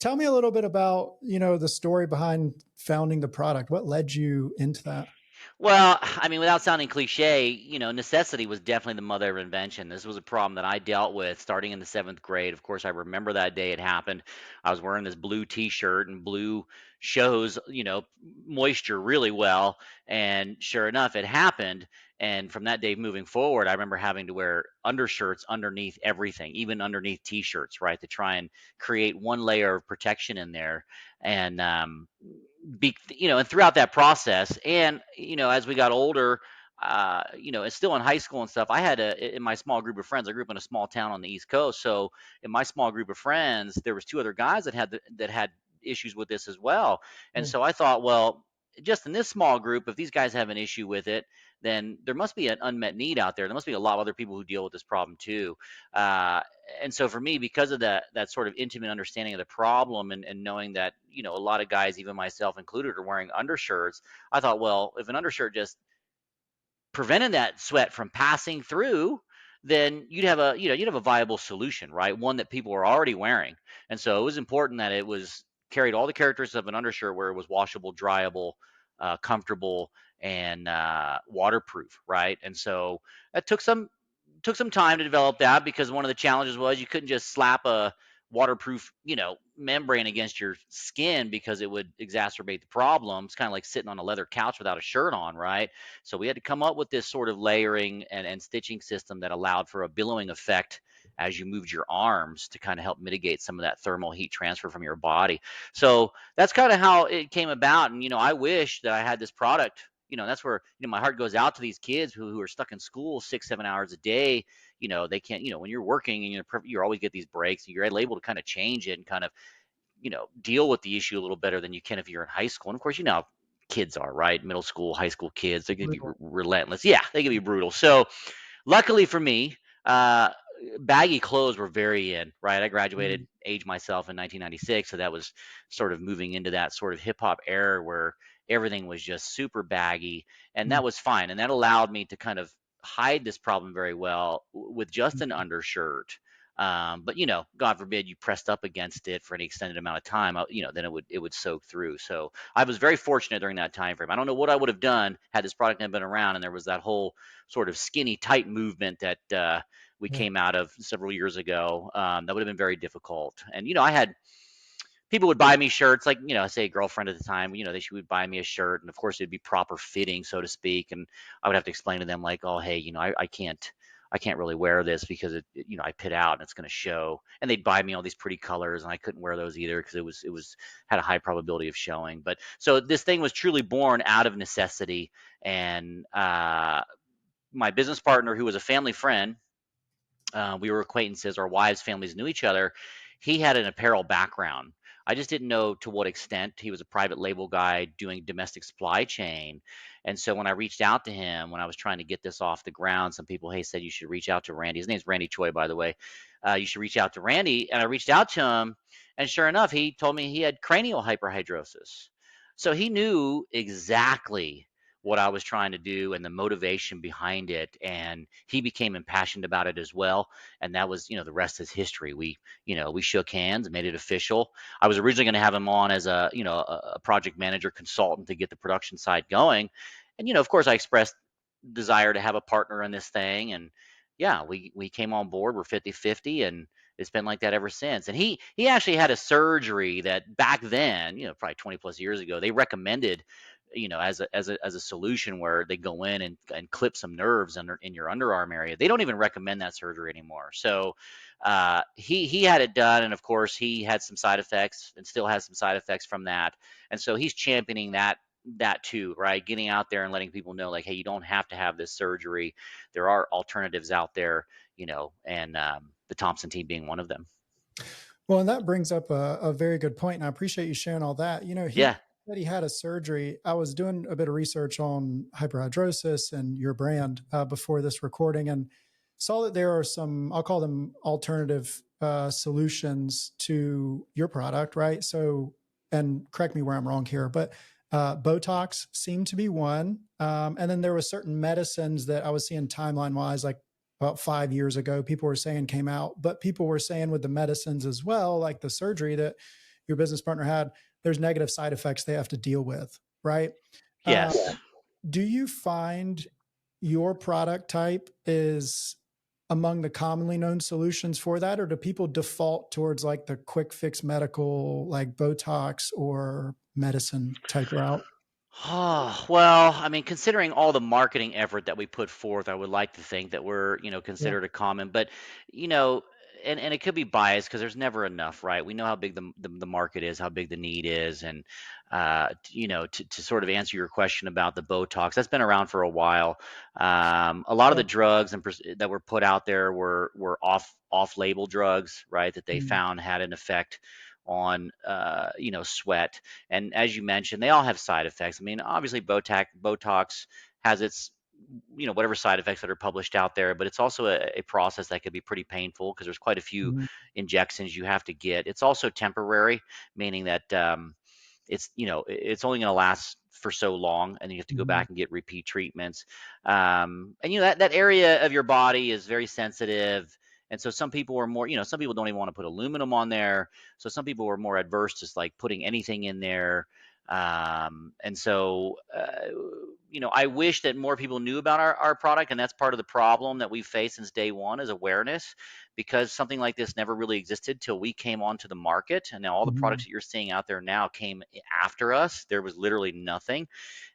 Tell me a little bit about, the story behind founding the product. What led you into that? Well, I mean, without sounding cliche, necessity was definitely the mother of invention. This was a problem that I dealt with starting in the seventh grade. Of course, I remember that day it happened. I was wearing this blue T-shirt, and blue shows, moisture really well. And sure enough, it happened. And from that day moving forward, I remember having to wear undershirts underneath everything, even underneath T-shirts, right, to try and create one layer of protection in there. And and throughout that process, and as we got older, and still in high school and stuff, I had in my small group of friends. I grew up in a small town on the East Coast, so in my small group of friends, there was two other guys that had issues with this as well. And Yeah. so I thought, well, just in this small group, if these guys have an issue with it, then there must be an unmet need out there. There must be a lot of other people who deal with this problem too. Uh, and so for me, because of that sort of intimate understanding of the problem, and knowing that a lot of guys, even myself included, are wearing undershirts, I thought, well, if an undershirt just prevented that sweat from passing through, then you'd have a viable solution, right? One that people were already wearing. And so it was important that it was carried all the characteristics of an undershirt, where it was washable, dryable, comfortable, and waterproof, right? And so that took some time to develop that, because one of the challenges was you couldn't just slap a waterproof, membrane against your skin, because it would exacerbate the problem. It's kind of like sitting on a leather couch without a shirt on, right? So we had to come up with this sort of layering and stitching system that allowed for a billowing effect as you moved your arms, to kind of help mitigate some of that thermal heat transfer from your body. So that's kind of how it came about. And I wish that I had this product. That's where my heart goes out to these kids who are stuck in school 6 7 hours a day. They can't, when you're working, and you always get these breaks, and you're able to kind of change it and kind of deal with the issue a little better than you can if you're in high school. And of course, how kids are, right? Middle school, high school kids, they can be Brutal. relentless. Yeah, they can be brutal. So luckily for me, baggy clothes were very in, right? I Mm, graduated, aged myself in 1996, so that was sort of moving into that sort of hip hop era where everything was just super baggy, and mm, that was fine, and that allowed me to kind of hide this problem very well with just an mm. undershirt. But God forbid you pressed up against it for any extended amount of time, then it would soak through. So I was very fortunate during that time frame. I don't know what I would have done had this product not been around, and there was that whole sort of skinny tight movement that we Yeah. came out of several years ago. That would have been very difficult. And I had people would buy me shirts, like say a girlfriend at the time. She would buy me a shirt, and of course it'd be proper fitting, so to speak. And I would have to explain to them, like, oh, hey, I can't. I can't really wear this because I pit out and it's going to show. And they'd buy me all these pretty colors, and I couldn't wear those either because it was had a high probability of showing. But so this thing was truly born out of necessity. And my business partner, who was a family friend, we were acquaintances. Our wives' families knew each other. He had an apparel background. I just didn't know to what extent. He was a private label guy doing domestic supply chain. And so when I reached out to him, when I was trying to get this off the ground, some people, hey, said you should reach out to Randy. His name's Randy Choi, by the way. You should reach out to Randy. And I reached out to him, and sure enough, he told me he had cranial hyperhidrosis. So he knew exactly what I was trying to do and the motivation behind it. And he became impassioned about it as well. And that was, the rest is history. We shook hands, made it official. I was originally going to have him on as a project manager consultant to get the production side going. And, of course, I expressed desire to have a partner in this thing. And yeah, we came on board. We're 50-50, and it's been like that ever since. And he actually had a surgery that back then, probably 20 plus years ago, they recommended, as a solution, where they go in and clip some nerves in your underarm area. They don't even recommend that surgery anymore. So he had it done, and of course he had some side effects and still has some side effects from that. And so he's championing that too, right? Getting out there and letting people know, like, hey, you don't have to have this surgery. There are alternatives out there, and the Thompson Tee being one of them. Well, and that brings up a very good point, and I appreciate you sharing all that. He Yeah. said he had a surgery. I was doing a bit of research on hyperhidrosis and your brand before this recording, and saw that there are some, I'll call them alternative solutions to your product, right? So, and correct me where I'm wrong here, but Botox seemed to be one. And then there were certain medicines that I was seeing timeline wise, like about 5 years ago, people were saying came out, but people were saying with the medicines as well, like the surgery, that your business partner had, there's negative side effects they have to deal with, right? Uh, Yes. do you find your product type is among the commonly known solutions for that, or do people default towards like the quick fix medical, like Botox or medicine type route? Oh, well, I mean, considering all the marketing effort that we put forth, I would like to think that we're, Yeah. considered a common, but, you know, and it could be biased because there's never enough, right? We know how big the market is, how big the need is, and to sort of answer your question about the Botox, that's been around for a while. A lot of the Yeah. drugs that were put out there were off-label drugs, right? That they Mm, found had an effect on sweat, and as you mentioned, they all have side effects. I mean, obviously, Botox has its, whatever side effects that are published out there, but it's also a process that could be pretty painful because there's quite a few mhm, injections you have to get. It's also temporary, meaning that it's only going to last for so long, and you have to go mhm, back and get repeat treatments. And that area of your body is very sensitive. And so some people are more, some people don't even want to put aluminum on there. So some people were more adverse to like putting anything in there. And so, I wish that more people knew about our product, and that's part of the problem that we've faced since day one is awareness, because something like this never really existed till we came onto the market. And now all the products mhm, that you're seeing out there now came after us. There was literally nothing.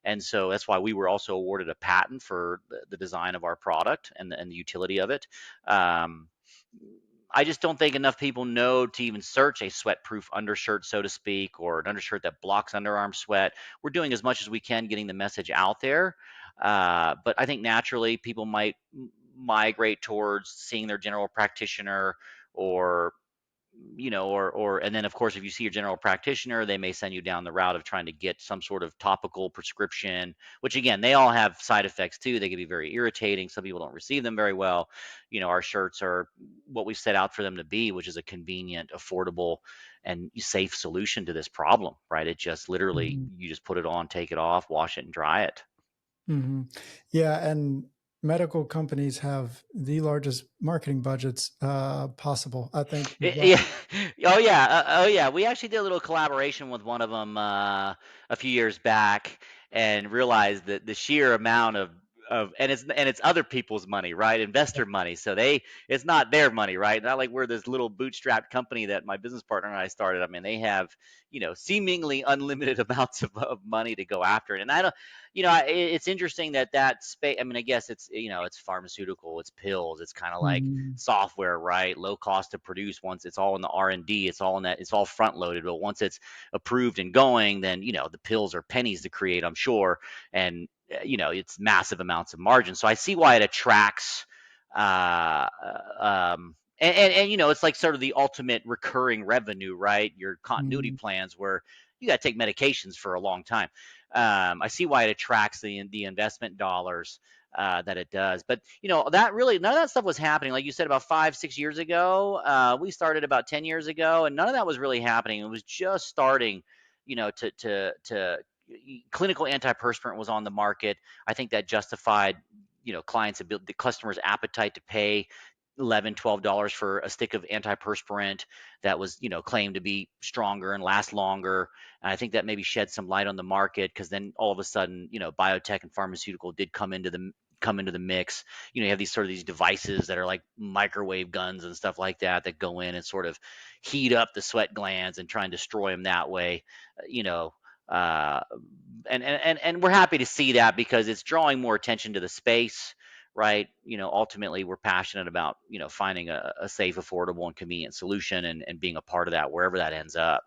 And so that's why we were also awarded a patent for the design of our product and the utility of it. Um, I just don't think enough people know to even search a sweat-proof undershirt, so to speak, or an undershirt that blocks underarm sweat. We're doing as much as we can getting the message out there, but I think naturally people might migrate towards seeing their general practitioner, or and then of course if you see your general practitioner, they may send you down the route of trying to get some sort of topical prescription, which again, they all have side effects too. They can be very irritating. Some people don't receive them very well. Our shirts are what we set out for them to be, which is a convenient, affordable, and safe solution to this problem, right? It just literally, mhm, you just put it on, take it off, wash it, and dry it. mhm. Yeah, and medical companies have the largest marketing budgets possible. I think you've got. Yeah. Oh yeah. Oh yeah. We actually did a little collaboration with one of them a few years back, and realized that the sheer amount of and it's other people's money, right? Investor money. So it's not their money, right? Not like we're this little bootstrapped company that my business partner and I started. I mean, they have seemingly unlimited amounts of money to go after it, and I don't. It's interesting that space. I mean, I guess it's pharmaceutical, it's pills, it's kind of like Mhm, software, right? Low cost to produce. Once it's all in the R&D, it's all in that, it's all front loaded. But once it's approved and going, then the pills are pennies to create, I'm sure, and it's massive amounts of margin. So I see why it attracts. And it's like sort of the ultimate recurring revenue, right? Your continuity mhm. plans where you got to take medications for a long time. I see why it attracts the investment dollars that it does. But that really, none of that stuff was happening. Like you said, about 5, 6 years ago, we started about 10 years ago, and none of that was really happening. It was just starting, to clinical antiperspirant was on the market. I think that justified, the customers' appetite to pay 11, $12 for a stick of antiperspirant that was claimed to be stronger and last longer. And I think that maybe shed some light on the market, because then all of a sudden biotech and pharmaceutical did come into the mix. You have these devices that are like microwave guns and stuff like that that go in and sort of heat up the sweat glands and try and destroy them that way. You know, uh, and we're happy to see that because it's drawing more attention to the space, right? Ultimately, we're passionate about finding a safe, affordable, and convenient solution, and being a part of that wherever that ends up.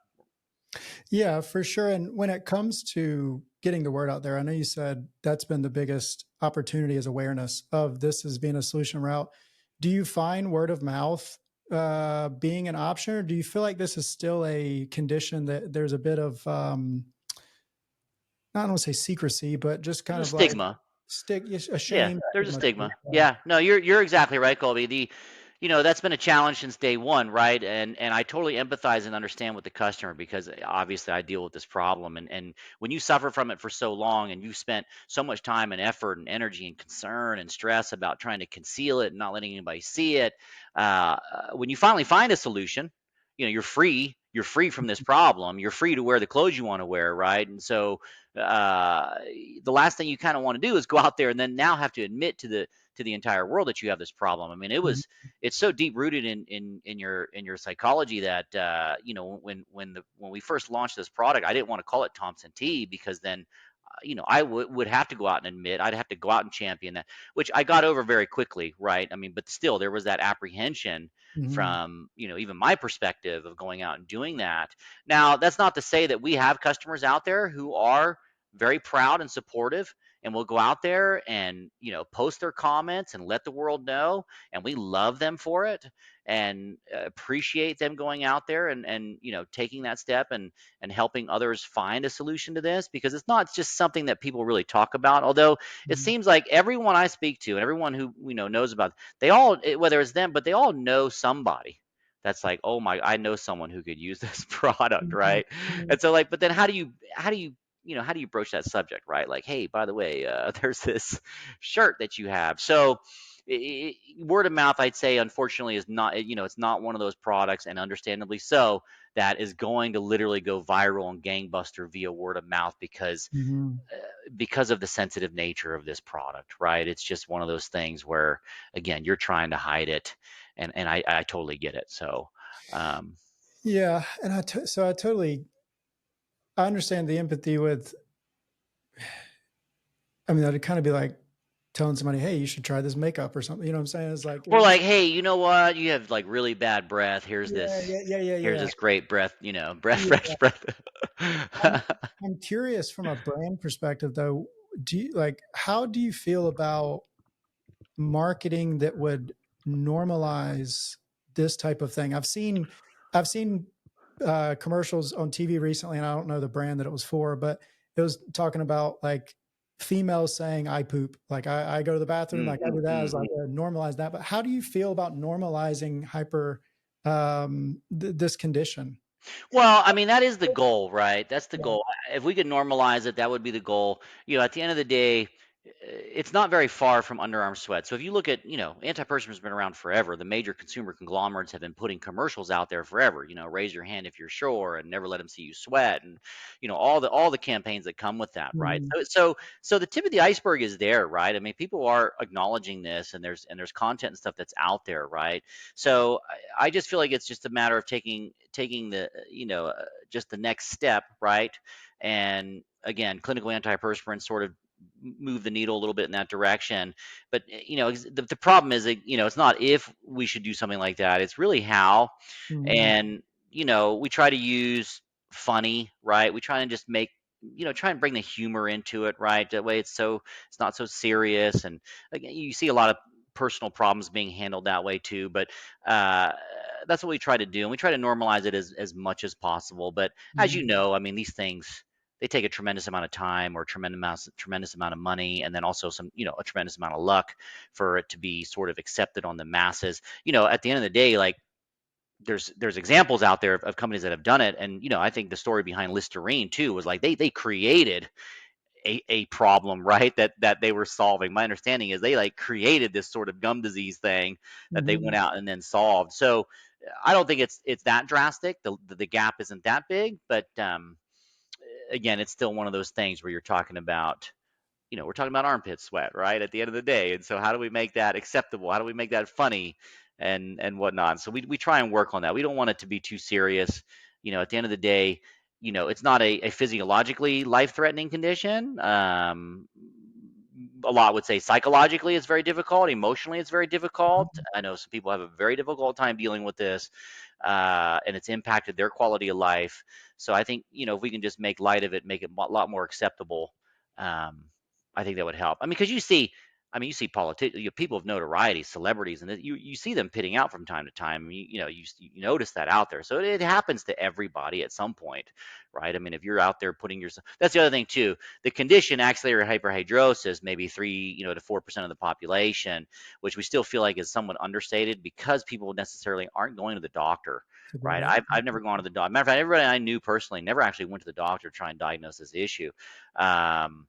Yeah, for sure. And when it comes to getting the word out there, I know you said that's been the biggest opportunity is awareness of this as being a solution route. Do you find word of mouth being an option, or do you feel like this is still a condition that there's a bit of, I don't want to say secrecy, but just kind There's a of like stigma. stick, a Yeah, shame there's a stigma to it? stigma. Yeah, no, you're exactly right, Colby. That's been a challenge since day one, right? And I totally empathize and understand with the customer, because obviously I deal with this problem, and when you suffer from it for so long, and you've spent so much time and effort and energy and concern and stress about trying to conceal it and not letting anybody see it, when you finally find a solution, you're free from this problem. You're free to wear the clothes you want to wear, right? And so uh, the last thing you kind of want to do is go out there and then now have to admit to the entire world that you have this problem. I mean, Mhm. it's so deep rooted in your psychology that when we first launched this product, I didn't want to call it Thompson Tee because then I would have to go out and admit, I'd have to go out and champion that, which I got over very quickly, right? I mean, but still, there was that apprehension Mhm. from, even my perspective of going out and doing that. Now, that's not to say that we have customers out there who are very proud and supportive and will go out there and, post their comments and let the world know. And we love them for it and appreciate them going out there and taking that step and helping others find a solution to this, because it's not just something that people really talk about. Although it Mhm. seems like everyone I speak to and everyone who knows about, they all, whether it's them, but they all know somebody that's like, oh my, I know someone who could use this product, Mhm. right? Mhm. And so like, but then how do you broach that subject, right? Like, hey, by the way, there's this shirt that you have. So word of mouth, I'd say, unfortunately, is not, it's not one of those products, and understandably so, that is going to literally go viral and gangbuster via word of mouth Mhm. because of the sensitive nature of this product, right? It's just one of those things where, again, you're trying to hide it, and I totally get it. So, um, Yeah, and so I understand the empathy with. I mean, that'd kind of be like telling somebody, "Hey, you should try this makeup or something." You know what I'm saying? It's like, we're like, hey, you know what? You have like really bad breath. yeah, yeah, yeah, yeah, Here's yeah, this great breath, fresh yeah. breath. I'm I'm curious from a brand perspective, though. How do you feel about marketing that would normalize this type of thing? I've seen commercials on TV recently, and I don't know the brand that it was for, but it was talking about like females saying "I poop." Like I go to the bathroom, like I Hmm. do that. I was Hmm. like normalize that. But how do you feel about normalizing this condition? Well, I mean, that is the goal, right? That's the Yeah. goal. If we could normalize it, that would be the goal. At the end of the day, it's not very far from underarm sweat. So if you look at, antiperspiran's been around forever. The major consumer conglomerates have been putting commercials out there forever. Raise your hand if you're sure, and never let them see you sweat, and all the campaigns that come with that, right? Mhm. So the tip of the iceberg is there, right? I mean, people are acknowledging this, and there's content and stuff that's out there, right? So I just feel like it's just a matter of taking the just the next step, right? And again, clinical antiperspirant sort of move the needle a little bit in that direction. But the problem is that, it's not if we should do something like that, it's really how. Mhm. And we try to use funny, right? We try and just make, try and bring the humor into it, right? That way it's not so serious. And again, you see a lot of personal problems being handled that way too. But uh that's what we try to do, and we try to normalize it as much as possible. But as Mhm. I mean, these things, they take a tremendous amount of time, or tremendous amount of money, and then also some, a tremendous amount of luck for it to be sort of accepted on the masses. At the end of the day, like, there's examples out there of companies that have done it. And I think the story behind Listerine too was like they created a problem, right, that they were solving. My understanding is they like created this sort of gum disease thing that they went Mhm. out and then solved. So I don't think it's that drastic. The gap isn't that big, but again, it's still one of those things where you're talking about, we're talking about armpit sweat, right? At the end of the day. And so how do we make that acceptable? How do we make that funny and whatnot? So we try and work on that. We don't want it to be too serious. At the end of the day, it's not a physiologically life-threatening condition. A lot would say psychologically it's very difficult. Emotionally, it's very difficult. I know some people have a very difficult time dealing with this, and it's impacted their quality of life. So I think, if we can just make light of it, make it a lot more acceptable, um, I think that would help. I mean, because you see politicians, people of notoriety, celebrities, and you see them pitting out from time to time. I mean, you notice that out there. So it happens to everybody at some point, right? I mean, if you're out there putting yourself, that's the other thing too. The condition, axillary hyperhidrosis, maybe 3 to 4% of the population, which we still feel like is somewhat understated because people necessarily aren't going to the doctor, That's a good right? way. I've never gone to the doctor. Matter of fact, everybody I knew personally never actually went to the doctor to try and diagnose this issue. Um,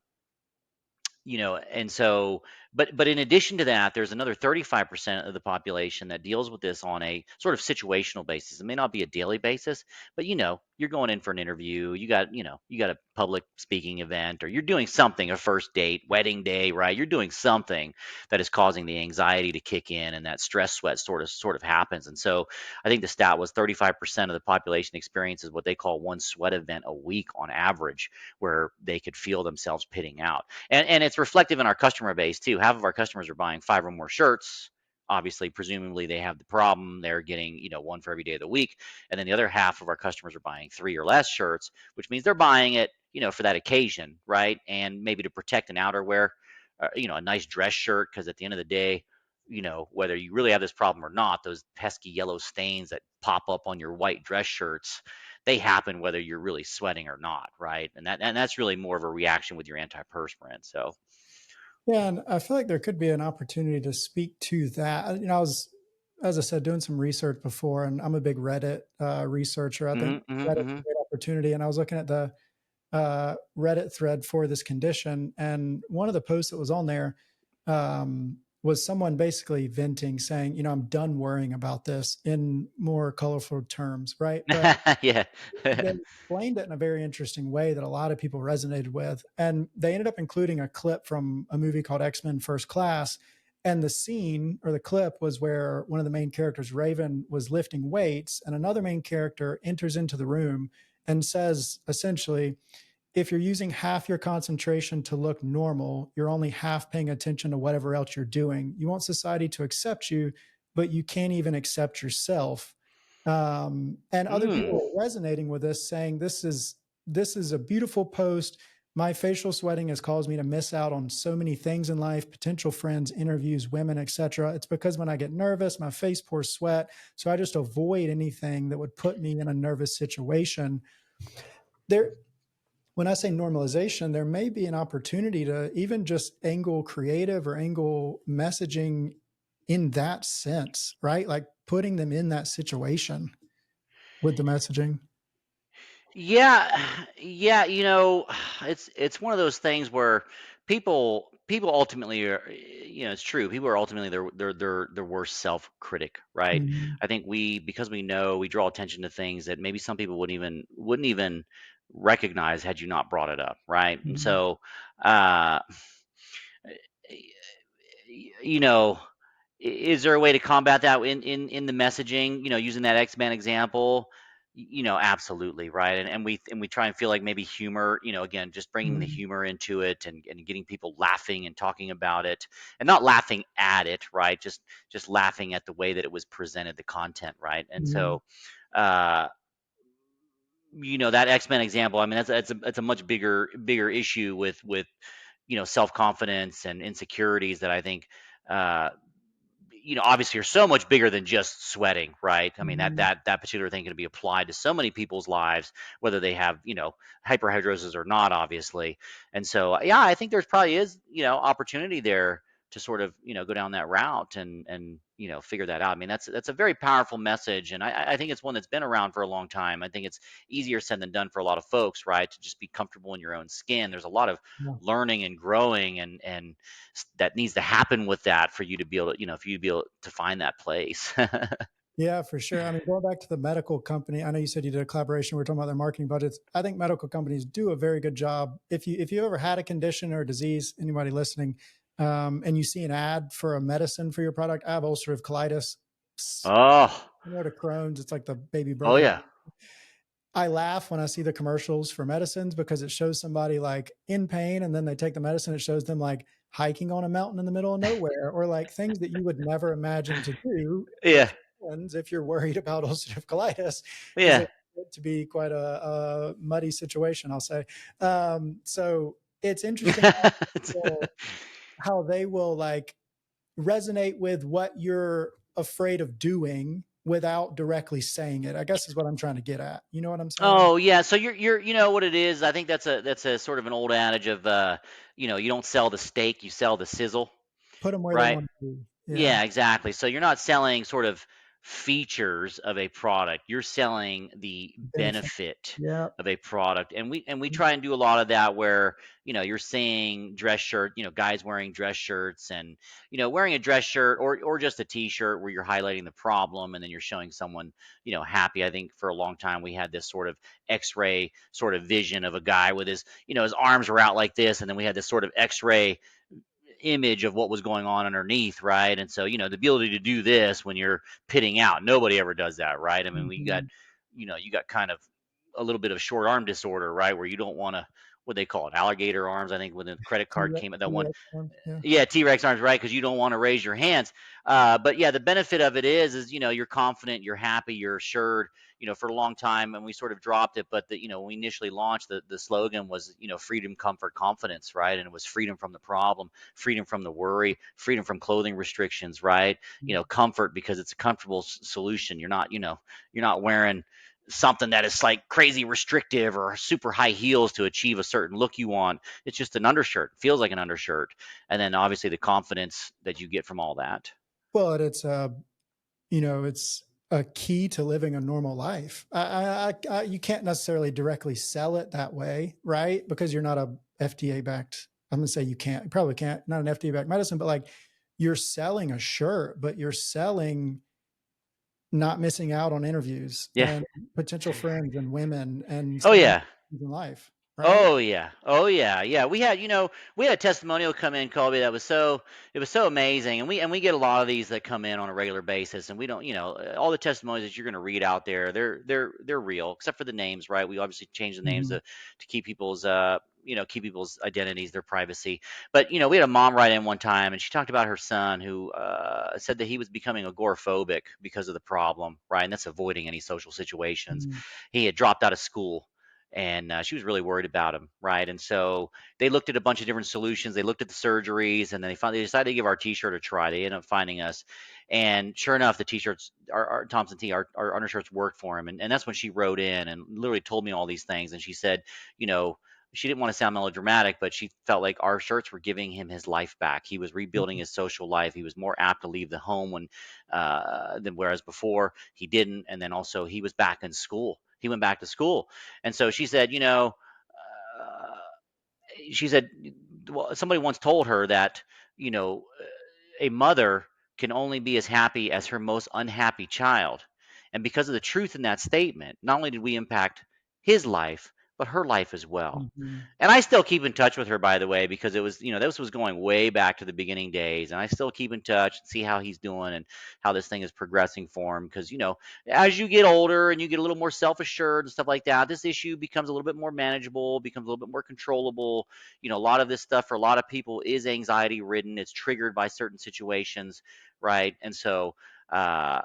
and so But in addition to that, there's another 35% of the population that deals with this on a sort of situational basis. It may not be a daily basis, but you're going in for an interview, you got a public speaking event, or you're doing something, a first date, wedding day, right? You're doing something that is causing the anxiety to kick in, and that stress sweat sort of happens. And so I think the stat was 35% of the population experiences what they call one sweat event a week on average, where they could feel themselves pitting out. And it's reflective in our customer base too. Half of our customers are buying 5 or more shirts. Obviously, presumably they have the problem. They're getting, one for every day of the week. And then the other half of our customers are buying 3 or less shirts, which means they're buying it, for that occasion, right? And maybe to protect an outerwear, a nice dress shirt, because at the end of the day, whether you really have this problem or not, those pesky yellow stains that pop up on your white dress shirts, they happen whether you're really sweating or not, right? And that's really more of a reaction with your antiperspirant. So, Yeah, and I feel like there could be an opportunity to speak to that. I was, as I said, doing some research before, and I'm a big Reddit researcher. I think mhm, mhm, Reddit's a mhm. great opportunity, and I was looking at the Reddit thread for this condition, and one of the posts that was on there was someone basically venting, saying, "I'm done worrying about this," in more colorful terms, right? But Yeah. they explained it in a very interesting way that a lot of people resonated with. And they ended up including a clip from a movie called X-Men First Class. And the scene or the clip was where one of the main characters, Raven, was lifting weights, and another main character enters into the room and says essentially, if you're using half your concentration to look normal, you're only half paying attention to whatever else you're doing. You want society to accept you, but you can't even accept yourself. And other Mm. people are resonating with this, saying this is a beautiful post. My facial sweating has caused me to miss out on so many things in life, potential friends, interviews, women, etc. It's because when I get nervous, my face pours sweat. So I just avoid anything that would put me in a nervous situation. There, when I say normalization, there may be an opportunity to even just angle creative or angle messaging in that sense, right? Like putting them in that situation with the messaging. Yeah, yeah, it's one of those things where people ultimately are, it's true. People are ultimately their worst self-critic, right? Mhm. I think because we know, we draw attention to things that maybe some people wouldn't even recognize had you not brought it up, right? And Mhm. so, uh, you know, is there a way to combat that in the messaging? Using that X-Men example. Absolutely, right. And we try and feel like maybe humor. Again, just bringing the Mhm. humor into it, and getting people laughing and talking about it, and not laughing at it, right? Just laughing at the way that it was presented, the content, right? And Mhm. so, uh, that X-Men example. I mean, that's a much bigger issue with self confidence and insecurities that I think. Uh, Obviously are so much bigger than just sweating, right? I mean, that Mhm. that that particular thing can be applied to so many people's lives, whether they have, hyperhidrosis or not, obviously. And so, yeah, I think there's probably is, opportunity there to sort of, go down that route and figure that out. I mean, that's a very powerful message, and I think it's one that's been around for a long time. I think it's easier said than done for a lot of folks, right? To just be comfortable in your own skin. There's a lot of Yeah. learning and growing and that needs to happen with that for you to be able to, for you to be able to find that place. Yeah, for sure. I mean, going back to the medical company, I know you said you did a collaboration. We are talking about their marketing budgets. I think medical companies do a very good job. If you ever had a condition or a disease, anybody listening, and you see an ad for a medicine for your product, I have ulcerative colitis, Oh, similar to Crohn's. It's like the baby oh brother. yeah. I laugh when I see the commercials for medicines because it shows somebody like in pain and then they take the medicine. It shows them like hiking on a mountain in the middle of nowhere or like things that you would never imagine to do with Yeah. your hands if you're worried about ulcerative colitis because Yeah. it to be quite a muddy situation, I'll say. So it's interesting how they will like resonate with what you're afraid of doing without directly saying it, I guess is what I'm trying to get at. You know what I'm saying? Oh yeah. So you know what it is. I think that's a sort of an old adage of you don't sell the steak, you sell the sizzle, Put them where they right? want to be. Yeah. Yeah, exactly. So you're not selling sort of features of a product. You're selling the Benefit. benefit Yeah. of a product. And we try and do a lot of that where, you're seeing dress shirt, guys wearing dress shirts and, wearing a dress shirt or just a t-shirt where you're highlighting the problem and then you're showing someone, happy. I think for a long time we had this sort of x-ray sort of vision of a guy with his, his arms were out like this, and then we had this sort of x-ray image of what was going on underneath, right? And so, the ability to do this when you're pitting out, nobody ever does that, right? I mean, we got, Mhm. you got kind of a little bit of short arm disorder, right? Where you don't want to, what they call it, alligator arms. I think when the credit card T-Rex, came out, that one, T-Rex one. Yeah. yeah, T-Rex arms, right? Because you don't want to raise your hands. But yeah, the benefit of it is you're confident, you're happy, you're assured. For a long time, and we sort of dropped it, but when we initially launched, the slogan was freedom, comfort, confidence, right? And it was freedom from the problem, freedom from the worry, freedom from clothing restrictions, right? Comfort because it's a comfortable solution. You're not wearing something that is like crazy restrictive or super high heels to achieve a certain look you want. It's just an undershirt. It feels like an undershirt. And then obviously the confidence that you get from all that. Well, it's a key to living a normal life. You can't necessarily directly sell it that way, right? Because you're not a FDA backed. I'm gonna say you can't. You probably can't. Not an FDA backed medicine, but like you're selling a shirt, but you're selling not missing out on interviews Yeah. and potential friends and women and Oh staying yeah. in life, right? Oh yeah. Oh yeah. Yeah. We had a testimonial come in, Colby, that was it was so amazing. And we get a lot of these that come in on a regular basis, and we don't, all the testimonies that you're going to read out there, they're real, except for the names, right? We obviously change the names Mhm. to keep people's keep people's identities, their privacy. But we had a mom write in one time, and she talked about her son who said that he was becoming agoraphobic because of the problem, right? And that's avoiding any social situations. Mhm. He had dropped out of school, and she was really worried about him, right? And so they looked at a bunch of different solutions. They looked at the surgeries, and then they decided to give our T-shirt a try. They ended up finding us, and sure enough, the T-shirts, our Thompson Tee, our undershirts worked for him. And that's when she wrote in and literally told me all these things. And she said, you know. She didn't want to sound melodramatic, but she felt like our shirts were giving him his life back. He was rebuilding Mhm. his social life. He was more apt to leave the home than whereas before he didn't. And then also he was back in school. He went back to school, and so she said, uh, she said, well, somebody once told her that, you know, a mother can only be as happy as her most unhappy child. And because of the truth in that statement, not only did we impact his life, but her life as well. Mhm. And I still keep in touch with her, by the way, because it was, this was going way back to the beginning days. And I still keep in touch and see how he's doing and how this thing is progressing for him. Because, as you get older and you get a little more self assured and stuff like that, this issue becomes a little bit more manageable, becomes a little bit more controllable. A lot of this stuff for a lot of people is anxiety ridden. It's triggered by certain situations, right? And so, uh,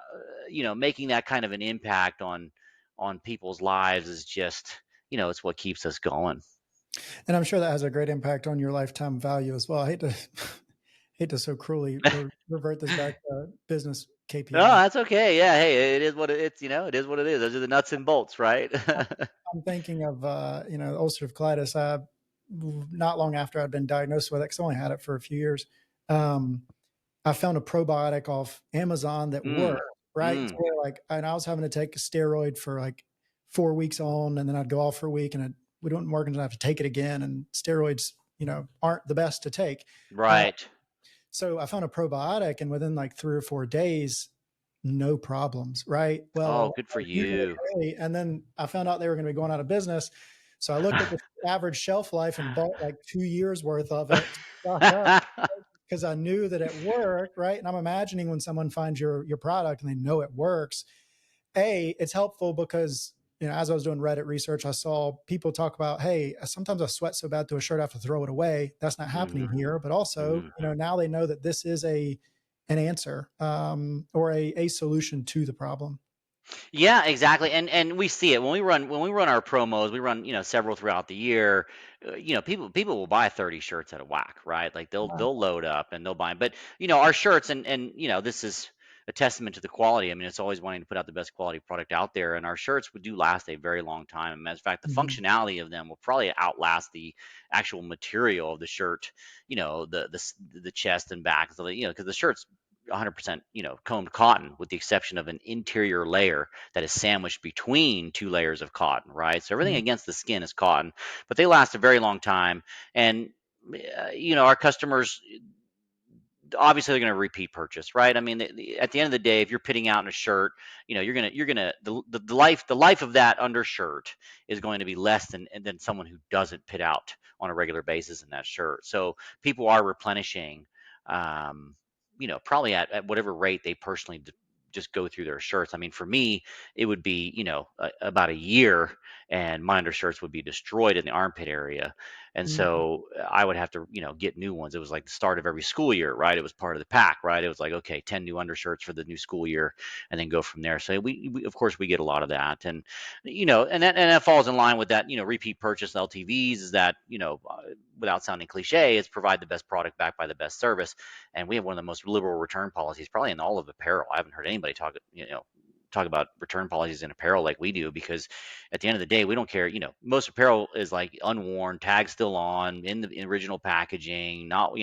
making that kind of an impact on people's lives is just, it's what keeps us going. And I'm sure that has a great impact on your lifetime value as well. I hate to hate to so cruelly revert this back to business No, KPI. that's okay. Yeah, hey, it is what it's. It is what it is. Those are the nuts and bolts, right? I'm thinking of ulcerative colitis. Not long after I'd been diagnosed with it, 'cause I only had it for a few years. Um, I found a probiotic off Amazon that worked, Mm, right? So mm, and I was having to take a steroid for like 4 weeks on, and then I'd go off for a week, and we don't work, and I have to take it again. And steroids, aren't the best to take. Uh, right. so I found a probiotic, and within like 3 or 4 days, no problems, right? Oh, Well, good I for was using it you. daily, and then I found out they were going to be going out of business. So I looked at the average shelf life and bought like 2 years worth of it to stock up because I knew that it worked, right? And I'm imagining when someone finds your product and they know it works, it's helpful because as I was doing Reddit research, I saw people talk about, hey, sometimes I sweat so bad through a shirt I have to throw it away. That's not happening Mhm, here. But also, mhm. now they know that this is an answer, or a solution to the problem. Yeah, exactly. And we see it when we run our promos. We run several throughout the year. People will buy 30 shirts at a whack, right? Like Wow. they'll load up and they'll buy 'em. But our shirts and this is a testament to the quality. I mean, it's always wanting to put out the best quality product out there, and our shirts would do last a very long time. As a fact, the Mhm. functionality of them will probably outlast the actual material of the shirt. The chest and back, so because the shirts 100%, combed cotton, with the exception of an interior layer that is sandwiched between two layers of cotton, right? So everything Mhm. against the skin is cotton, but they last a very long time. And our customers, obviously they're going to repeat purchase, right? I mean, at the end of the day, if you're pitting out in a shirt, you're gonna the life of that undershirt is going to be less than someone who doesn't pit out on a regular basis in that shirt. So people are replenishing, probably at whatever rate they personally just go through their shirts. I mean, for me, it would be about a year, and my undershirts would be destroyed in the armpit area, and Mhm. so I would have to, get new ones. It was like the start of every school year, right? It was part of the pack, right? It was like, okay, 10 new undershirts for the new school year, and then go from there. So we of course we get a lot of that. And and that falls in line with that, repeat purchase LTVs, is that, without sounding cliche, is provide the best product backed by the best service. And we have one of the most liberal return policies probably in all of apparel. I haven't heard anybody talk about return policies in apparel like we do, because at the end of the day, we don't care. Most apparel is like unworn, tag still on, in the original packaging. Not,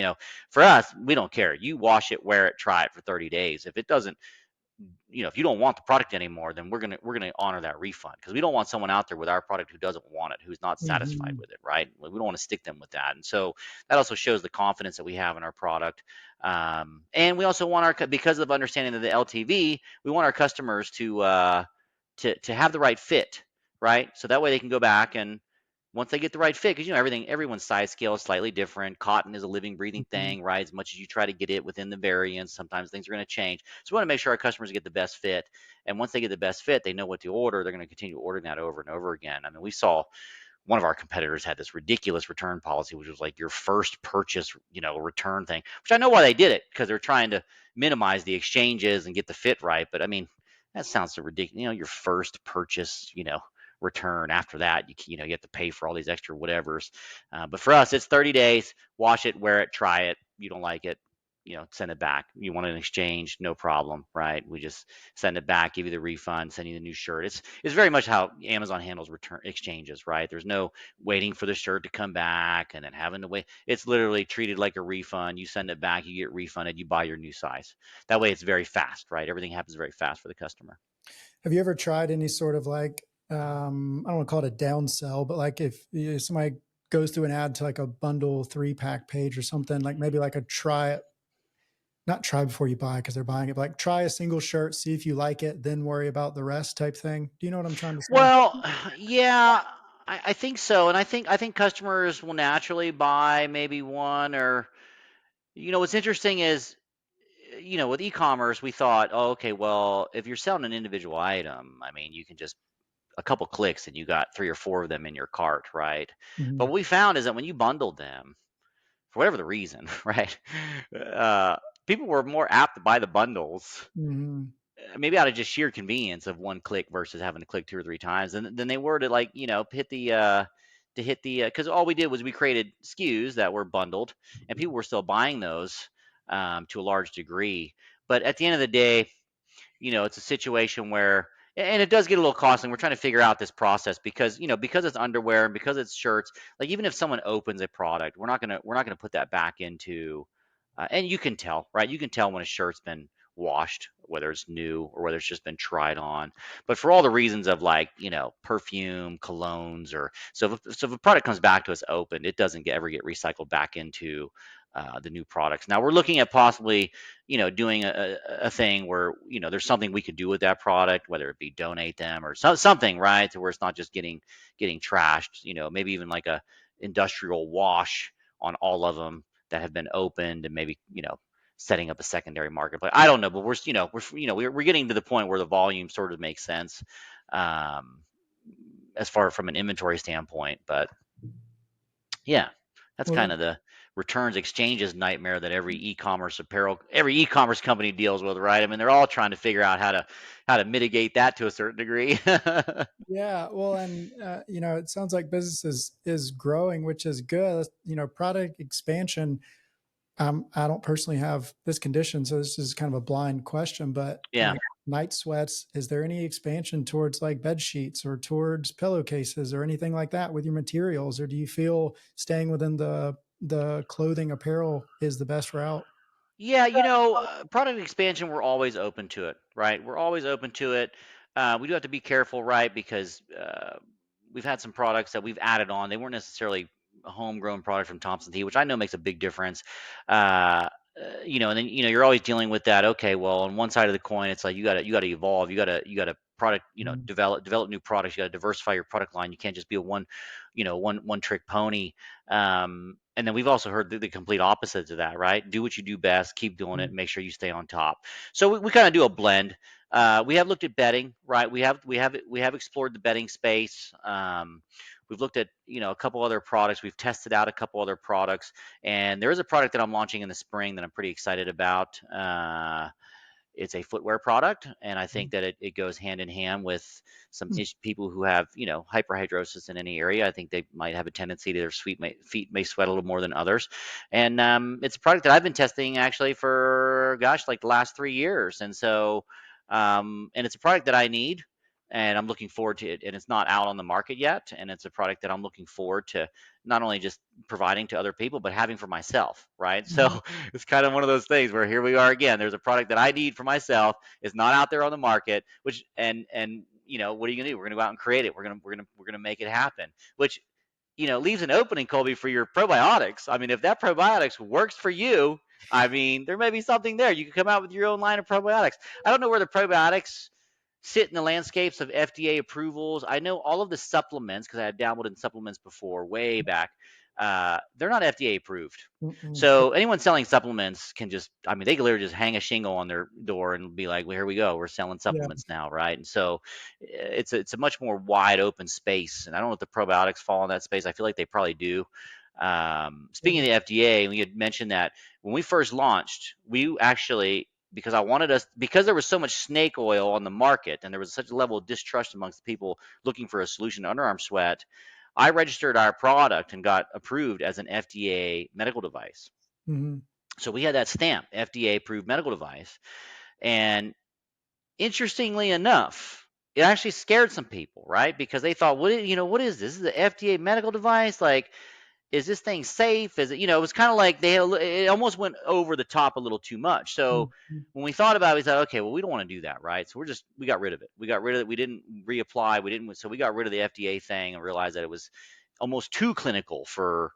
for us, we don't care. You wash it, wear it, try it for 30 days. If it doesn't, if you don't want the product anymore, then we're gonna honor that refund, because we don't want someone out there with our product who doesn't want it, who's not satisfied Mhm. with it, right? We don't want to stick them with that. And so that also shows the confidence that we have in our product. And we also want because of understanding of the LTV, we want our customers to have the right fit, right? So that way they can go back, and once they get the right fit, because everyone's size scale is slightly different. Cotton is a living, breathing Mhm. thing, right? As much as you try to get it within the variants, sometimes things are going to change. So we want to make sure our customers get the best fit. And once they get the best fit, they know what to order. They're going to continue ordering that over and over again. I mean, we saw one of our competitors had this ridiculous return policy, which was like your first purchase, return thing, which I know why they did it, because they're trying to minimize the exchanges and get the fit right. But I mean, that sounds so ridiculous. Your first purchase, return. After that, you have to pay for all these extra whatevers. But for us, it's 30 days. Wash it, wear it, try it. You don't like it, send it back. You want an exchange, no problem, right? We just send it back, give you the refund, send you the new shirt. It's very much how Amazon handles return exchanges, right? There's no waiting for the shirt to come back and then having to wait. It's literally treated like a refund. You send it back, you get refunded, you buy your new size. That way it's very fast, right? Everything happens very fast for the customer. Have you ever tried any sort of like, I don't want to call it a downsell, but like if somebody goes through an ad to like a bundle 3-pack page or something, like maybe like a try, not try before you buy because they're buying it, but like try a single shirt, see if you like it, then worry about the rest type thing. Do you know what I'm trying to say? Well, yeah, I think so. And I think customers will naturally buy maybe one. Or what's interesting is, with e-commerce, we thought, oh, okay, well, if you're selling an individual item, I mean, you can just a couple clicks and you got three or four of them in your cart, right? But Mhm. what we found is that when you bundled them, for whatever the reason, right, uh, people were more apt to buy the bundles, Mhm. maybe out of just sheer convenience of one click versus having to click two or three times, and then they were to, like, hit the because all we did was we created SKUs that were bundled, and people were still buying those, to a large degree. But at the end of the day, it's a situation where, and it does get a little costly. We're trying to figure out this process, because, because it's underwear and because it's shirts. Like, even if someone opens a product, we're not gonna put that back into. And you can tell, right? You can tell when a shirt's been washed, whether it's new or whether it's just been tried on. But for all the reasons of, like, perfume, colognes, or so if a product comes back to us open, it doesn't ever get recycled back into the new products. Now we're looking at possibly, doing a thing where, there's something we could do with that product, whether it be donate them or something, right, to where it's not just getting trashed. Maybe even like a industrial wash on all of them that have been opened, and maybe, setting up a secondary market. But I don't know. But we're getting to the point where the volume sort of makes sense, um, as far from an inventory standpoint. But yeah, that's Well, kind of the returns exchanges nightmare that every e-commerce company deals with, right? I mean, they're all trying to figure out how to mitigate that to a certain degree. yeah. Well, and it sounds like business is growing, which is good. Product expansion. I don't personally have this condition, so this is kind of a blind question, but Yeah. like night sweats, is there any expansion towards like bed sheets or towards pillowcases or anything like that with your materials? Or do you feel staying within the clothing apparel is the best route? Yeah, product expansion, we're always open to it, right? We're always open to it. We do have to be careful, right? Because we've had some products that we've added on. They weren't necessarily a homegrown product from Thompson Tee, which I know makes a big difference. And then you're always dealing with that. Okay, well, on one side of the coin, it's like you got to evolve. You got to product, Mhm. develop new products. You got to diversify your product line. You can't just be a one trick pony. And then we've also heard the complete opposite to that, right? Do what you do best, keep doing it, Mhm. and make sure you stay on top. So we kind of do a blend. We have looked at betting, right? We have explored the betting space. We've looked at a couple other products. We've tested out a couple other products, and there is a product that I'm launching in the spring that I'm pretty excited about. It's a footwear product, and I think that it goes hand in hand with some people who have hyperhidrosis in any area. I think they might have a tendency to their feet may sweat a little more than others, and it's a product that I've been testing actually for gosh, like the last 3 years, and so and it's a product that I need. And I'm looking forward to it. And it's not out on the market yet. And it's a product that I'm looking forward to not only just providing to other people, but having for myself, right? Mhm. So it's kind of one of those things where here we are again. There's a product that I need for myself. It's not out there on the market. Which and what are you gonna do? We're gonna go out and create it. We're gonna make it happen. Which leaves an opening, Colby, for your probiotics. I mean, if that probiotics works for you, I mean, there may be something there. You could come out with your own line of probiotics. I don't know where the probiotics sit in the landscapes of FDA approvals. I know all of the supplements because I had dabbled in supplements before, way back. They're not FDA approved. Mm-mm. So anyone selling supplements can just, I mean, they can literally just hang a shingle on their door and be like, well, here we go. We're selling Yeah. supplements now, right? And so it's a much more wide open space. And I don't know if the probiotics fall in that space. I feel like they probably do. Speaking of the FDA, we had mentioned that when we first launched, we actually, because I wanted us, because there was so much snake oil on the market and there was such a level of distrust amongst people looking for a solution to underarm sweat, I registered our product and got approved as an FDA medical device. Mhm. So we had that stamp, FDA approved medical device. And interestingly enough, it actually scared some people, right? Because they thought, what is this? This is an FDA medical device? Like, is this thing safe? Is it, it was kind of like it almost went over the top a little too much. So Mhm. when we thought about it, we thought, okay, well, we don't want to do that, right? So we got rid of it. We got rid of it. We didn't reapply. So we got rid of the FDA thing and realized that it was almost too clinical for,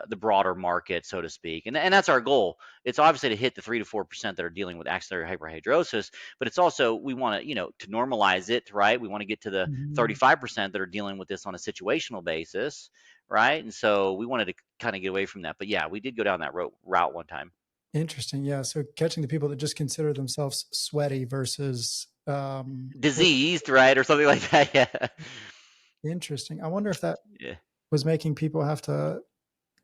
the broader market, so to speak. And that's our goal. It's obviously to hit the 3 to 4% that are dealing with axillary hyperhidrosis, but it's also, we want to, to normalize it, right? We want to get to the Mhm. 35% that are dealing with this on a situational basis, right? And so we wanted to kind of get away from that. But yeah, we did go down that route one time. Interesting. Yeah. So catching the people that just consider themselves sweaty versus Diseased, right? Or something like that. Yeah. interesting. I wonder if that Yeah. was making people have to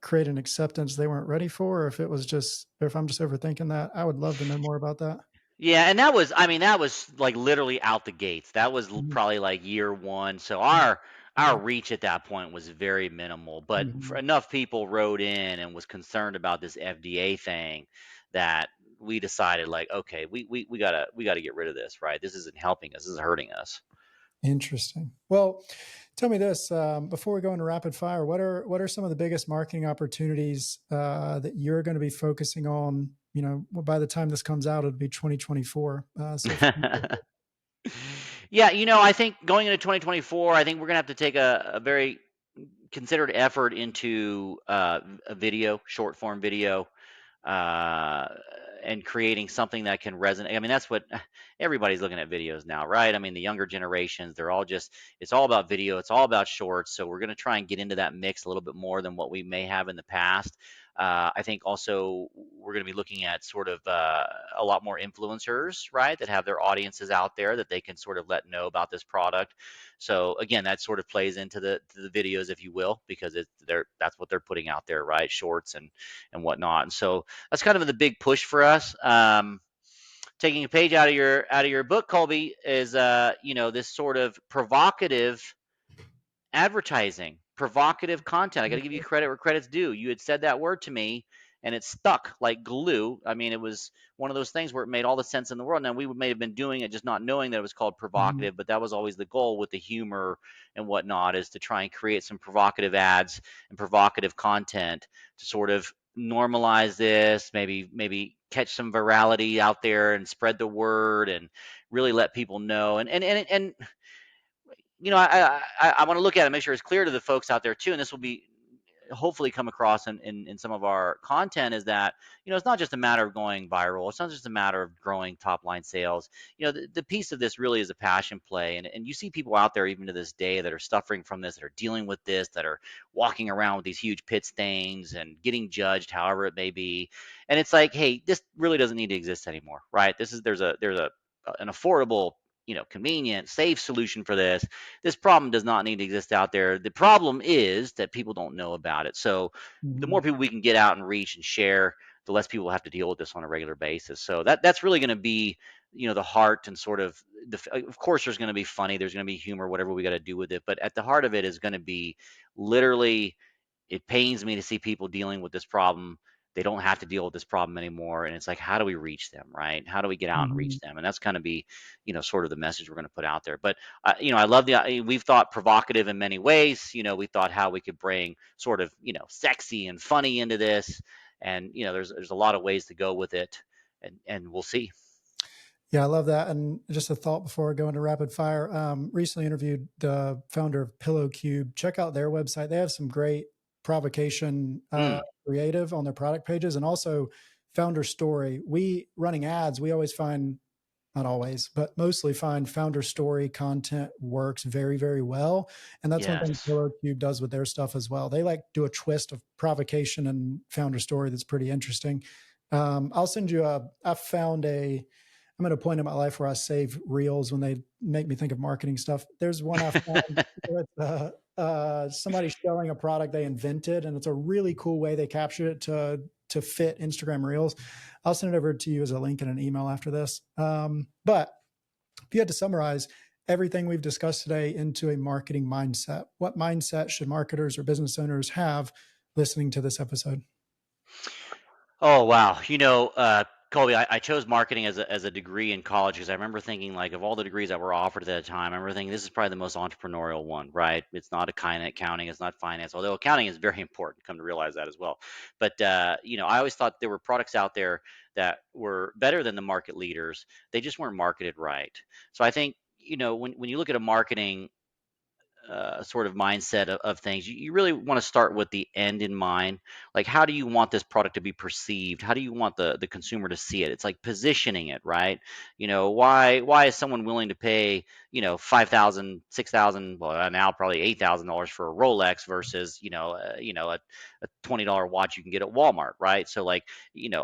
create an acceptance they weren't ready for, or if it was just, or if I'm just overthinking that. I would love to know more about that. Yeah, and that was, I mean, that was like literally out the gates. That was Mhm. probably like year one. So Mhm. our reach at that point was very minimal, but Mhm. enough people wrote in and was concerned about this FDA thing that we decided like, okay, we gotta get rid of this, right? This isn't helping us. This is hurting us. Interesting. Well, tell me this before we go into rapid fire. What are some of the biggest marketing opportunities that you're going to be focusing on? By the time this comes out, it'll be 2024. So, Yeah, I think going into 2024, I think we're gonna have to take a very considered effort into a video, short form video, uh, and creating something that can resonate. I mean, that's what everybody's looking at videos now, right? I mean, the younger generations, it's all about video, it's all about shorts. So we're going to try and get into that mix a little bit more than what we may have in the past. I think also we're going to be looking at sort of a lot more influencers, right, that have their audiences out there that they can sort of let know about this product. So again, that sort of plays into the videos, if you will, because that's what they're putting out there, right? Shorts and whatnot. And so that's kind of the big push for us. Taking a page out of your book, Colby, is this sort of provocative advertising, provocative content. I got to give you credit where credit's due. You had said that word to me, and it stuck like glue. I mean, it was one of those things where it made all the sense in the world. Now, we may have been doing it just not knowing that it was called Mhm. provocative, but that was always the goal with the humor and whatnot, is to try and create some provocative ads and provocative content to sort of normalize this, maybe catch some virality out there and spread the word and really let people know. And I want to look at it and make sure it's clear to the folks out there too. And this will be hopefully come across in some of our content, is that it's not just a matter of going viral, it's not just a matter of growing top line sales. The piece of this really is a passion play, and you see people out there even to this day that are suffering from this, that are dealing with this, that are walking around with these huge pit stains and getting judged however it may be. And it's like, hey, this really doesn't need to exist anymore, right? There's a an affordable, convenient, safe solution for this. This problem does not need to exist out there. The problem is that people don't know about it. So the more Mhm. people we can get out and reach and share, the less people have to deal with this on a regular basis. So that's really going to be, the heart and sort of of course there's going to be funny, there's going to be humor, whatever we got to do with it. But at the heart of it is going to be literally, it pains me to see people dealing with this problem. They don't have to deal with this problem anymore. And it's like, how do we reach them, right? How do we get out and reach Mhm. them? And that's kind of be, sort of the message we're going to put out there. But, I love we've thought provocative in many ways. We thought how we could bring sort of, sexy and funny into this. And, there's a lot of ways to go with it. And we'll see. Yeah, I love that. And just a thought before I go into rapid fire. Recently interviewed the founder of Pillow Cube. Check out their website. They have some great provocation Mm, creative on their product pages, and also founder story. We running ads, we always find, not always, but mostly find founder story content works very, very well. And that's one thing yes. Pillow Cube does with their stuff as well. They like do a twist of provocation and founder story that's pretty interesting. I'll send you I found I'm at a point in my life where I save reels when they make me think of marketing stuff. There's one I found with somebody showing a product they invented, and it's a really cool way they captured it to fit Instagram Reels. I'll send it over to you as a link in an email after this. But if you had to summarize everything we've discussed today into a marketing mindset, what mindset should marketers or business owners have listening to this episode? Oh wow. Colby, I chose marketing as a degree in college because I remember thinking, like, of all the degrees that were offered at that time, I remember thinking this is probably the most entrepreneurial one, right? It's not accounting, it's not finance, although accounting is very important. Come to realize that as well. But I always thought there were products out there that were better than the market leaders. They just weren't marketed right. So I think, when you look at a marketing sort of mindset of things, you really want to start with the end in mind. Like, how do you want this product to be perceived? How do you want the consumer to see it? It's like positioning it, right? Why is someone willing to pay, 5,000, 6,000, well, now probably $8,000 for a Rolex versus, a $20 watch you can get at Walmart, right? So, like,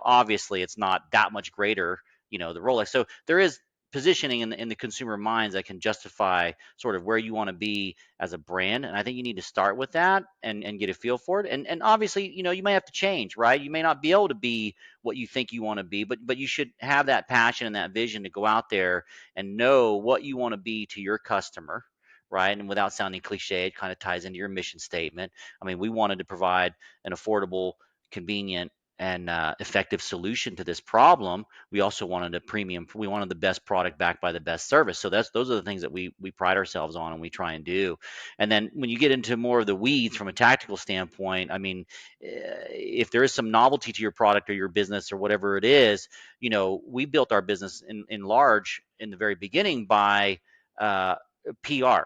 obviously it's not that much greater, the Rolex. So there is positioning in the consumer minds that can justify sort of where you want to be as a brand. And I think you need to start with that and get a feel for it. And obviously, you may have to change, right? You may not be able to be what you think you want to be, but you should have that passion and that vision to go out there and know what you want to be to your customer. Right. And without sounding cliche, it kind of ties into your mission statement. I mean, we wanted to provide an affordable, convenient, and effective solution to this problem. We also wanted a premium. We wanted the best product backed by the best service. So those are the things that we pride ourselves on and we try and do. And then when you get into more of the weeds from a tactical standpoint, I mean, if there is some novelty to your product or your business or whatever it is, we built our business in large in the very beginning by uh, PR,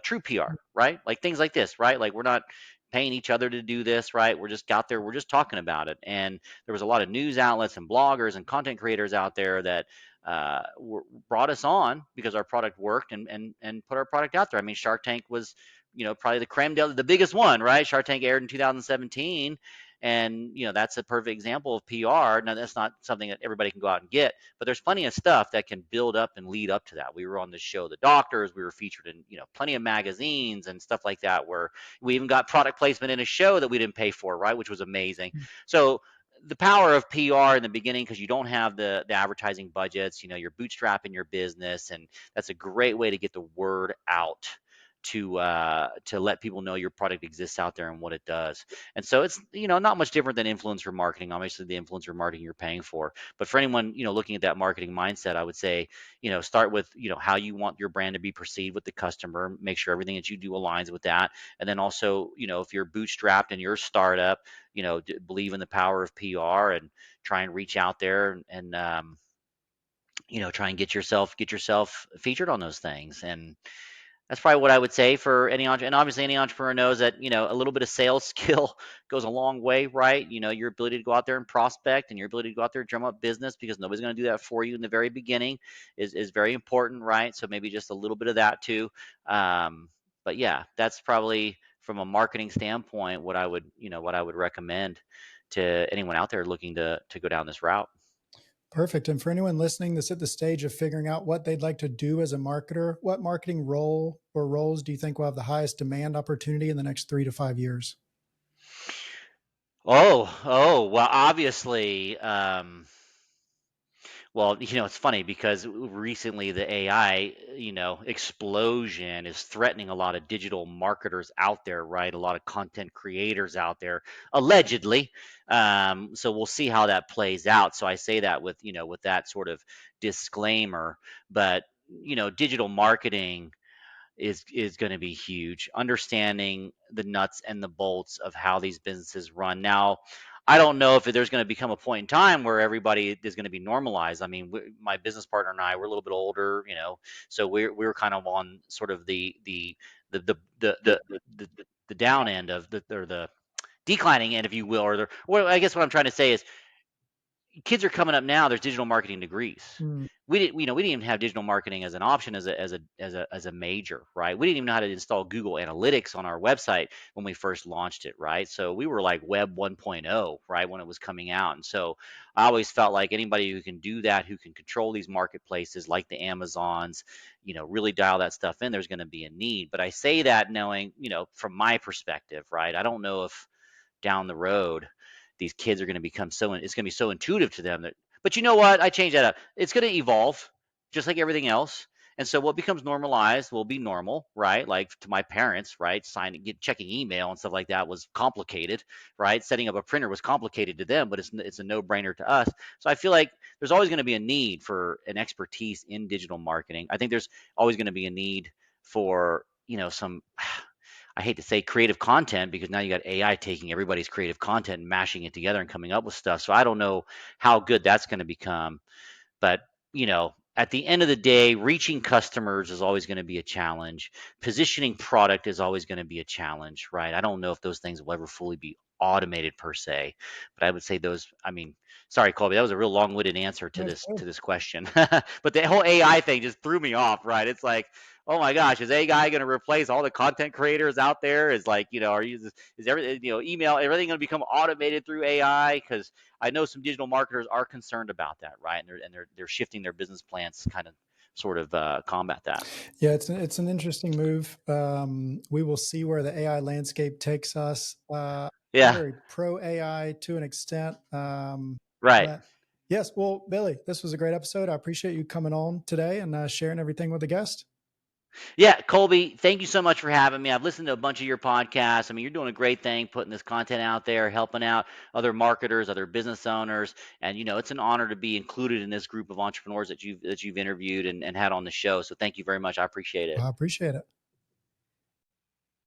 true PR, right? Like things like this, right? Like we're not paying each other to do this, right? We're just out there, we're just talking about it. And there was a lot of news outlets and bloggers and content creators out there that brought us on because our product worked and put our product out there. I mean, Shark Tank was, probably the creme de the biggest one, right? Shark Tank aired in 2017. And that's a perfect example of PR. Now that's not something that everybody can go out and get, but there's plenty of stuff that can build up and lead up to that. We were on the show The Doctors, we were featured in plenty of magazines and stuff like that, where we even got product placement in a show that we didn't pay for, right? Which was amazing. So the power of PR in the beginning, because you don't have the advertising budgets, you're bootstrapping your business, and that's a great way to get the word out to let people know your product exists out there and what it does. And so it's, not much different than influencer marketing. Obviously, the influencer marketing you're paying for, but for anyone, looking at that marketing mindset, I would say, start with, how you want your brand to be perceived with the customer. Make sure everything that you do aligns with that. And then also, if you're bootstrapped and you're a startup, believe in the power of PR and try and reach out there and try and get yourself featured on those things. And that's probably what I would say for any and obviously any entrepreneur knows that, a little bit of sales skill goes a long way, right? Your ability to go out there and prospect and your ability to go out there and drum up business, because nobody's going to do that for you in the very beginning, is very important, right? So maybe just a little bit of that too. But yeah, that's probably from a marketing standpoint what I would recommend to anyone out there looking to go down this route. Perfect. And for anyone listening that's at the stage of figuring out what they'd like to do as a marketer, what marketing role or roles do you think will have the highest demand opportunity in the next 3 to 5 years? Well, obviously, well, it's funny because recently the AI, explosion is threatening a lot of digital marketers out there, right? A lot of content creators out there, allegedly. So we'll see how that plays out. So I say that with that sort of disclaimer, but digital marketing is going to be huge. Understanding the nuts and the bolts of how these businesses run. Now, I don't know if there's going to become a point in time where everybody is going to be normalized. I mean, my business partner and I, we're a little bit older, so we're kind of on sort of the down end of the declining end, if you will, or well, I guess what I'm trying to say is kids are coming up now. There's digital marketing degrees. Hmm. We didn't even have digital marketing as an option as a major, right? We didn't even know how to install Google Analytics on our website when we first launched it, right? So we were like Web 1.0, right, when it was coming out. And so I always felt like anybody who can do that, who can control these marketplaces like the Amazons, really dial that stuff in, there's going to be a need. But I say that knowing, from my perspective, right? I don't know if down the road these kids are going to become it's going to be so intuitive to them that, but you know what, I changed that up. It's going to evolve just like everything else. And so what becomes normalized will be normal, right? Like to my parents, right? Checking email and stuff like that was complicated, right? Setting up a printer was complicated to them, but it's a no-brainer to us. So I feel like there's always going to be a need for an expertise in digital marketing. I think there's always going to be a need for, some I hate to say creative content, because now you got AI taking everybody's creative content and mashing it together and coming up with stuff. So I don't know how good that's going to become. But, at the end of the day, reaching customers is always going to be a challenge. Positioning product is always going to be a challenge, right? I don't know if those things will ever fully be automated per se, but I would say those, I mean, sorry, Colby, that was a real long-winded answer to That's this good. to this question. But the whole AI thing just threw me off, right? It's like, oh my gosh, is AI going to replace all the content creators out there? Is like, is everything, email, everything going to become automated through AI? Because I know some digital marketers are concerned about that, right? And they're shifting their business plans to kind of sort of combat that. Yeah, it's an interesting move. We will see where the AI landscape takes us. I'm Yeah, very pro AI to an extent. right. But yes, well, Billy, this was a great episode. I appreciate you coming on today and sharing everything with the guest. Yeah, Colby, thank you so much for having me. I've listened to a bunch of your podcasts. I mean, you're doing a great thing putting this content out there, helping out other marketers, other business owners, and it's an honor to be included in this group of entrepreneurs that you've interviewed and had on the show. So thank you very much. I appreciate it. I appreciate it.